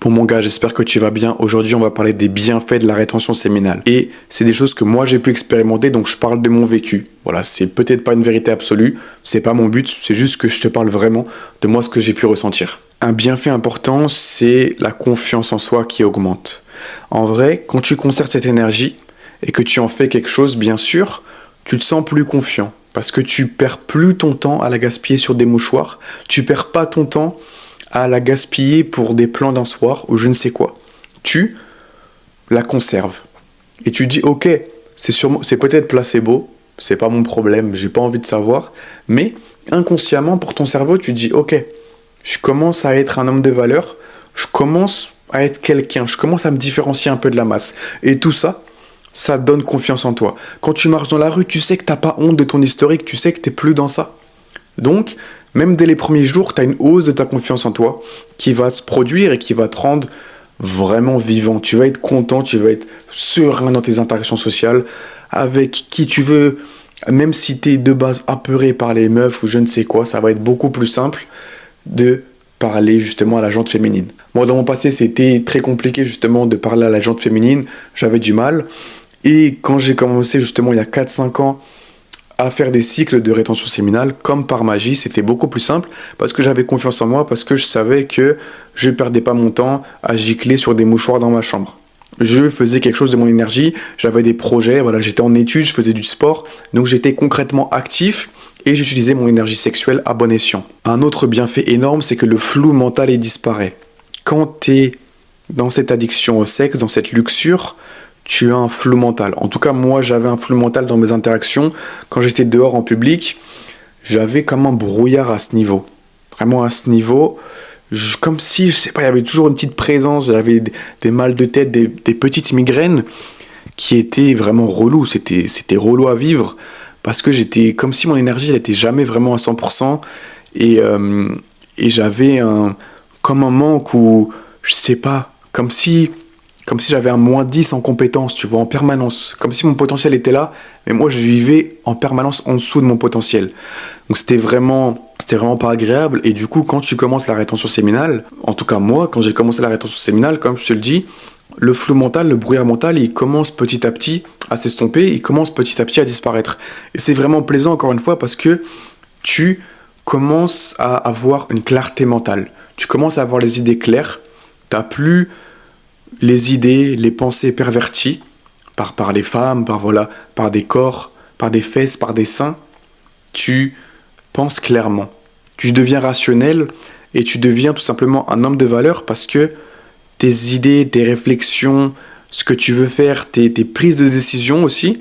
Bon mon gars, j'espère que tu vas bien. Aujourd'hui, on va parler des bienfaits de la rétention séminale. Et c'est des choses que moi j'ai pu expérimenter, donc je parle de mon vécu. Voilà, c'est peut-être pas une vérité absolue, c'est pas mon but, c'est juste que je te parle vraiment de moi ce que j'ai pu ressentir. Un bienfait important, c'est la confiance en soi qui augmente. En vrai, quand tu conserves cette énergie et que tu en fais quelque chose, bien sûr, tu te sens plus confiant. Parce que tu perds plus ton temps à la gaspiller sur des mouchoirs, tu perds pas ton temps à la gaspiller pour des plans d'un soir ou je ne sais quoi. Tu la conserves. Et tu dis, ok, c'est peut-être placebo, c'est pas mon problème, j'ai pas envie de savoir, mais inconsciemment, pour ton cerveau, tu dis, ok, je commence à être un homme de valeur, je commence à être quelqu'un, je commence à me différencier un peu de la masse. Et tout ça, ça donne confiance en toi. Quand tu marches dans la rue, tu sais que t'as pas honte de ton historique, tu sais que t'es plus dans ça. Donc, même dès les premiers jours, tu as une hausse de ta confiance en toi qui va se produire et qui va te rendre vraiment vivant. Tu vas être content, tu vas être serein dans tes interactions sociales avec qui tu veux. Même si tu es de base apeuré par les meufs ou je ne sais quoi, ça va être beaucoup plus simple de parler justement à la jante féminine. Moi, dans mon passé, c'était très compliqué justement de parler à la jante féminine. J'avais du mal. Et quand j'ai commencé justement il y a 4-5 ans à faire des cycles de rétention séminale, comme par magie, c'était beaucoup plus simple parce que j'avais confiance en moi, parce que je savais que je ne perdais pas mon temps à gicler sur des mouchoirs dans ma chambre. Je faisais quelque chose de mon énergie, j'avais des projets, voilà, j'étais en études, je faisais du sport, donc j'étais concrètement actif et j'utilisais mon énergie sexuelle à bon escient. Un autre bienfait énorme, c'est que le flou mental disparaît. Quand tu es dans cette addiction au sexe, dans cette luxure, tu as un flou mental. En tout cas, moi, j'avais un flou mental dans mes interactions. Quand j'étais dehors en public, j'avais comme un brouillard à ce niveau. Vraiment à ce niveau, comme si, je sais pas, il y avait toujours une petite présence, j'avais des mal de tête, des petites migraines qui étaient vraiment relous. C'était relou à vivre parce que j'étais comme si mon énergie n'était jamais vraiment à 100% et j'avais comme un manque ou, je sais pas, comme si j'avais un -10 en compétences, tu vois, en permanence. Comme si mon potentiel était là, mais moi, je vivais en permanence en dessous de mon potentiel. Donc, c'était vraiment pas agréable. Et du coup, quand tu commences la rétention séminale, en tout cas moi, quand j'ai commencé la rétention séminale, comme je te le dis, le flou mental, le brouillard mental, il commence petit à petit à s'estomper, il commence petit à petit à disparaître. Et c'est vraiment plaisant, encore une fois, parce que tu commences à avoir une clarté mentale. Tu commences à avoir les idées claires. T'as plus les idées, les pensées perverties par les femmes, par des corps, par des fesses, par des seins. Tu penses clairement. Tu deviens rationnel et tu deviens tout simplement un homme de valeur parce que tes idées, tes réflexions, ce que tu veux faire, tes prises de décision aussi,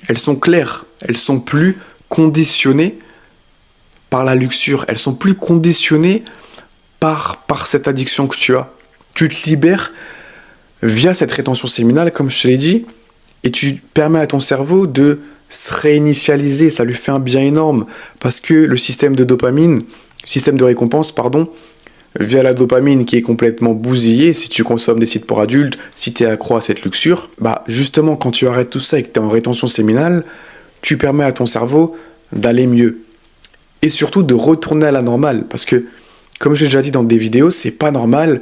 elles sont claires. Elles sont plus conditionnées par la luxure. Elles sont plus conditionnées par cette addiction que tu as. Tu te libères via cette rétention séminale, comme je te l'ai dit, et tu permets à ton cerveau de se réinitialiser, ça lui fait un bien énorme, parce que le système de récompense, via la dopamine qui est complètement bousillée, si tu consommes des sites pour adultes, si tu es accro à cette luxure, justement, quand tu arrêtes tout ça et que tu es en rétention séminale, tu permets à ton cerveau d'aller mieux, et surtout de retourner à la normale, parce que, comme j'ai déjà dit dans des vidéos, c'est pas normal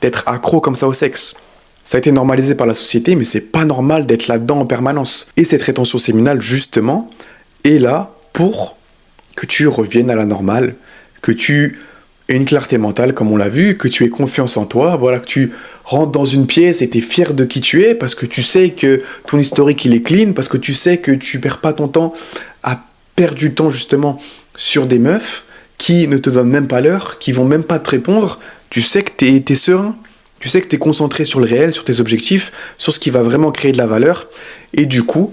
d'être accro comme ça au sexe. Ça a été normalisé par la société, mais c'est pas normal d'être là-dedans en permanence. Et cette rétention séminale, justement, est là pour que tu reviennes à la normale, que tu aies une clarté mentale, comme on l'a vu, que tu aies confiance en toi, voilà, que tu rentres dans une pièce et tu es fier de qui tu es, parce que tu sais que ton historique, il est clean, parce que tu sais que tu perds pas ton temps à perdre du temps, justement, sur des meufs qui ne te donnent même pas l'heure, qui vont même pas te répondre. Tu sais que t'es serein. Tu sais que tu es concentré sur le réel, sur tes objectifs, sur ce qui va vraiment créer de la valeur. Et du coup,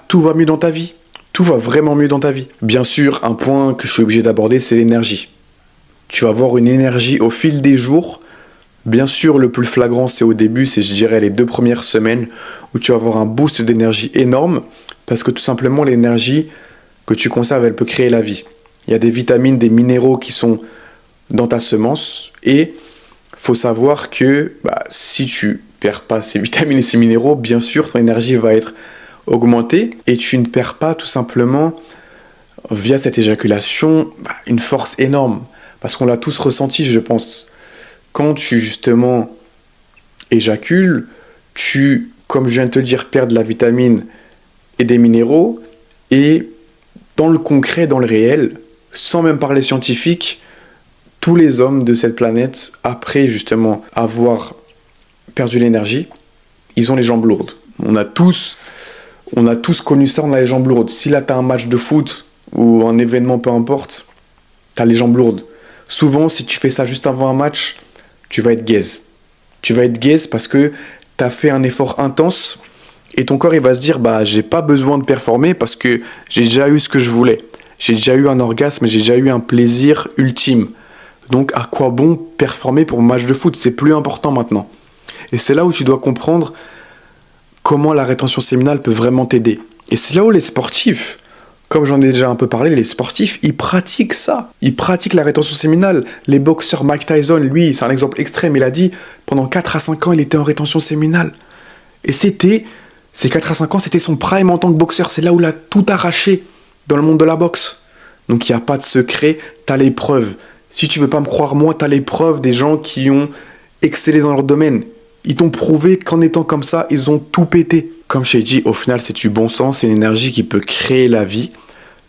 tout va mieux dans ta vie. Tout va vraiment mieux dans ta vie. Bien sûr, un point que je suis obligé d'aborder, c'est l'énergie. Tu vas avoir une énergie au fil des jours. Bien sûr, le plus flagrant, c'est au début, c'est, je dirais, les 2 premières semaines où tu vas avoir un boost d'énergie énorme parce que tout simplement, l'énergie que tu conserves, elle peut créer la vie. Il y a des vitamines, des minéraux qui sont dans ta semence et faut savoir que si tu perds pas ces vitamines et ces minéraux, bien sûr, ton énergie va être augmentée et tu ne perds pas tout simplement, via cette éjaculation, une force énorme. Parce qu'on l'a tous ressenti, je pense. quand tu justement éjacules, tu, comme je viens de te le dire, perds de la vitamine et des minéraux, et dans le concret, dans le réel, sans même parler scientifique, tous les hommes de cette planète, après justement avoir perdu l'énergie, ils ont les jambes lourdes. On a tous connu ça, on a les jambes lourdes. Si là t'as un match de foot ou un événement, peu importe, t'as les jambes lourdes. Souvent, si tu fais ça juste avant un match, tu vas être gaze. Tu vas être gaze parce que t'as fait un effort intense et ton corps il va se dire j'ai pas besoin de performer parce que j'ai déjà eu ce que je voulais. J'ai déjà eu un orgasme, j'ai déjà eu un plaisir ultime. Donc à quoi bon performer pour un match de foot? C'est plus important maintenant. Et c'est là où tu dois comprendre comment la rétention séminale peut vraiment t'aider. Et c'est là où les sportifs, comme j'en ai déjà un peu parlé, les sportifs, ils pratiquent ça. Ils pratiquent la rétention séminale. Les boxeurs, Mike Tyson, lui, c'est un exemple extrême, il a dit, pendant 4 à 5 ans, il était en rétention séminale. Et ces 4 à 5 ans, c'était son prime en tant que boxeur. C'est là où il a tout arraché dans le monde de la boxe. Donc il n'y a pas de secret, t'as les preuves. Si tu veux pas me croire moi, t'as les preuves des gens qui ont excellé dans leur domaine. Ils t'ont prouvé qu'en étant comme ça, ils ont tout pété. Comme je t'ai dit, au final, c'est du bon sens, c'est une énergie qui peut créer la vie.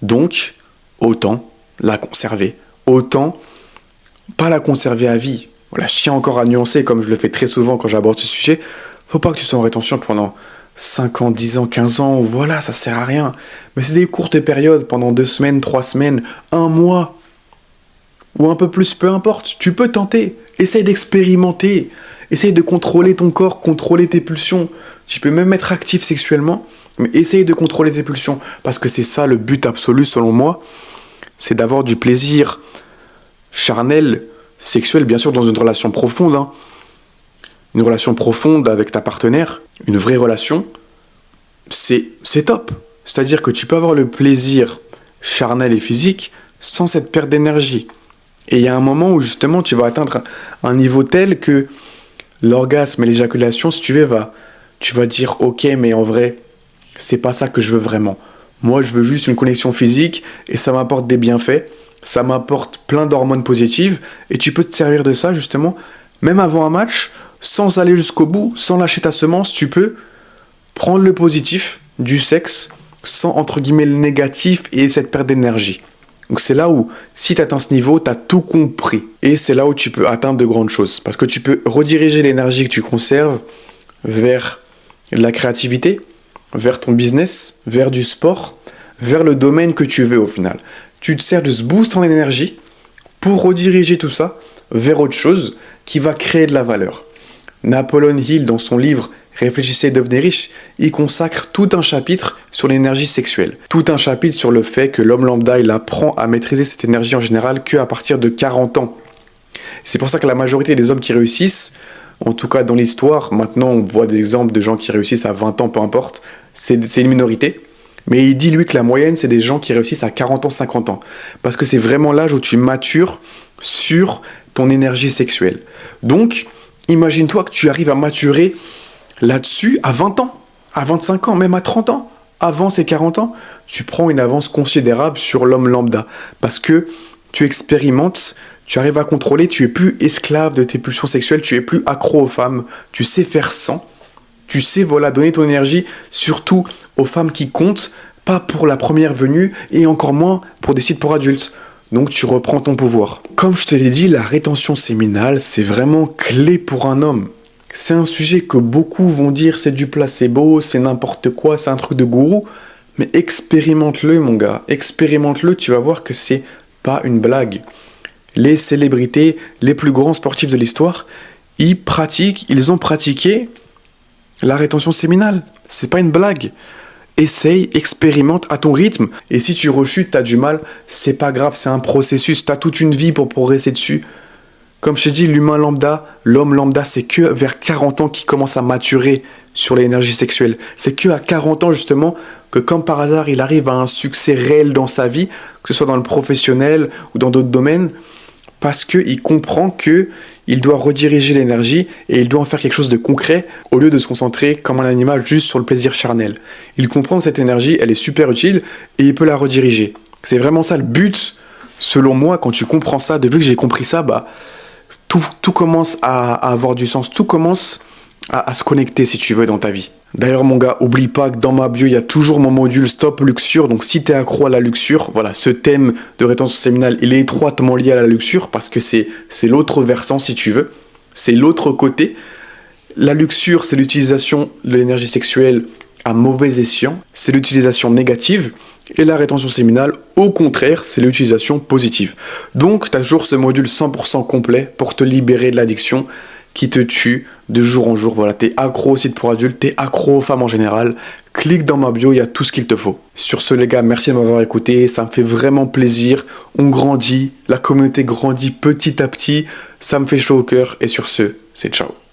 Donc, autant la conserver. Autant pas la conserver à vie. Voilà, je tiens encore à nuancer, comme je le fais très souvent quand j'aborde ce sujet. Faut pas que tu sois en rétention pendant 5 ans, 10 ans, 15 ans. Voilà, ça sert à rien. Mais c'est des courtes périodes, pendant 2 semaines, 3 semaines, 1 mois. Ou un peu plus, peu importe. Tu peux tenter. Essaye d'expérimenter. Essaye de contrôler ton corps, contrôler tes pulsions. Tu peux même être actif sexuellement, mais essaye de contrôler tes pulsions. Parce que c'est ça le but absolu, selon moi. C'est d'avoir du plaisir charnel, sexuel, bien sûr, dans une relation profonde. Une relation profonde avec ta partenaire, une vraie relation, c'est top. C'est-à-dire que tu peux avoir le plaisir charnel et physique sans cette perte d'énergie. Et il y a un moment où justement tu vas atteindre un niveau tel que l'orgasme et l'éjaculation, si tu veux, tu vas dire ok, mais en vrai, c'est pas ça que je veux vraiment. Moi, je veux juste une connexion physique et ça m'apporte des bienfaits, ça m'apporte plein d'hormones positives et tu peux te servir de ça justement, même avant un match, sans aller jusqu'au bout, sans lâcher ta semence, tu peux prendre le positif du sexe sans entre guillemets le négatif et cette perte d'énergie. Donc c'est là où, si tu atteins ce niveau, tu as tout compris. Et c'est là où tu peux atteindre de grandes choses. Parce que tu peux rediriger l'énergie que tu conserves vers la créativité, vers ton business, vers du sport, vers le domaine que tu veux au final. Tu te sers de ce boost en énergie pour rediriger tout ça vers autre chose qui va créer de la valeur. Napoleon Hill, dans son livre Réfléchissez et devenez riche, il consacre tout un chapitre sur l'énergie sexuelle. Tout un chapitre sur le fait que l'homme lambda, il apprend à maîtriser cette énergie en général qu'à partir de 40 ans. C'est pour ça que la majorité des hommes qui réussissent, en tout cas dans l'histoire, maintenant on voit des exemples de gens qui réussissent à 20 ans, peu importe, c'est une minorité. Mais il dit lui que la moyenne, c'est des gens qui réussissent à 40 ans, 50 ans. Parce que c'est vraiment l'âge où tu matures sur ton énergie sexuelle. Donc, imagine-toi que tu arrives à maturer là-dessus à 20 ans, à 25 ans, même à 30 ans. Avant ces 40 ans, tu prends une avance considérable sur l'homme lambda. Parce que tu expérimentes, tu arrives à contrôler, tu es plus esclave de tes pulsions sexuelles, tu es plus accro aux femmes, tu sais faire sans. Tu sais, donner ton énergie surtout aux femmes qui comptent, pas pour la première venue et encore moins pour des sites pour adultes. Donc tu reprends ton pouvoir. Comme je te l'ai dit, la rétention séminale, c'est vraiment clé pour un homme. C'est un sujet que beaucoup vont dire c'est du placebo, c'est n'importe quoi, c'est un truc de gourou. Mais expérimente-le mon gars, expérimente-le, tu vas voir que c'est pas une blague. Les célébrités, les plus grands sportifs de l'histoire, ils ont pratiqué la rétention séminale. C'est pas une blague. Essaye, expérimente à ton rythme. Et si tu rechutes, t'as du mal, c'est pas grave, c'est un processus. T'as toute une vie pour progresser dessus. Comme je t'ai dit, l'homme lambda, c'est que vers 40 ans qu'il commence à maturer sur l'énergie sexuelle. C'est que à 40 ans, justement, que comme par hasard, il arrive à un succès réel dans sa vie, que ce soit dans le professionnel ou dans d'autres domaines, parce qu'il comprend qu'il doit rediriger l'énergie et il doit en faire quelque chose de concret au lieu de se concentrer comme un animal juste sur le plaisir charnel. Il comprend que cette énergie, elle est super utile et il peut la rediriger. C'est vraiment ça le but, selon moi, quand tu comprends ça. Depuis que j'ai compris ça, tout commence à avoir du sens, tout commence à se connecter si tu veux dans ta vie. D'ailleurs mon gars, oublie pas que dans ma bio, il y a toujours mon module Stop Luxure. Donc si tu es accro à la luxure, voilà, ce thème de rétention séminale, il est étroitement lié à la luxure parce que c'est l'autre versant si tu veux. C'est l'autre côté. La luxure, c'est l'utilisation de l'énergie sexuelle à mauvais escient. C'est l'utilisation négative. Et la rétention séminale, au contraire, c'est l'utilisation positive. Donc tu as toujours ce module 100% complet pour te libérer de l'addiction qui te tue de jour en jour. Voilà, t'es accro au site pour adultes, t'es accro aux femmes en général. Clique dans ma bio, il y a tout ce qu'il te faut. Sur ce les gars, merci de m'avoir écouté, ça me fait vraiment plaisir. On grandit, la communauté grandit petit à petit, ça me fait chaud au cœur et sur ce, c'est ciao.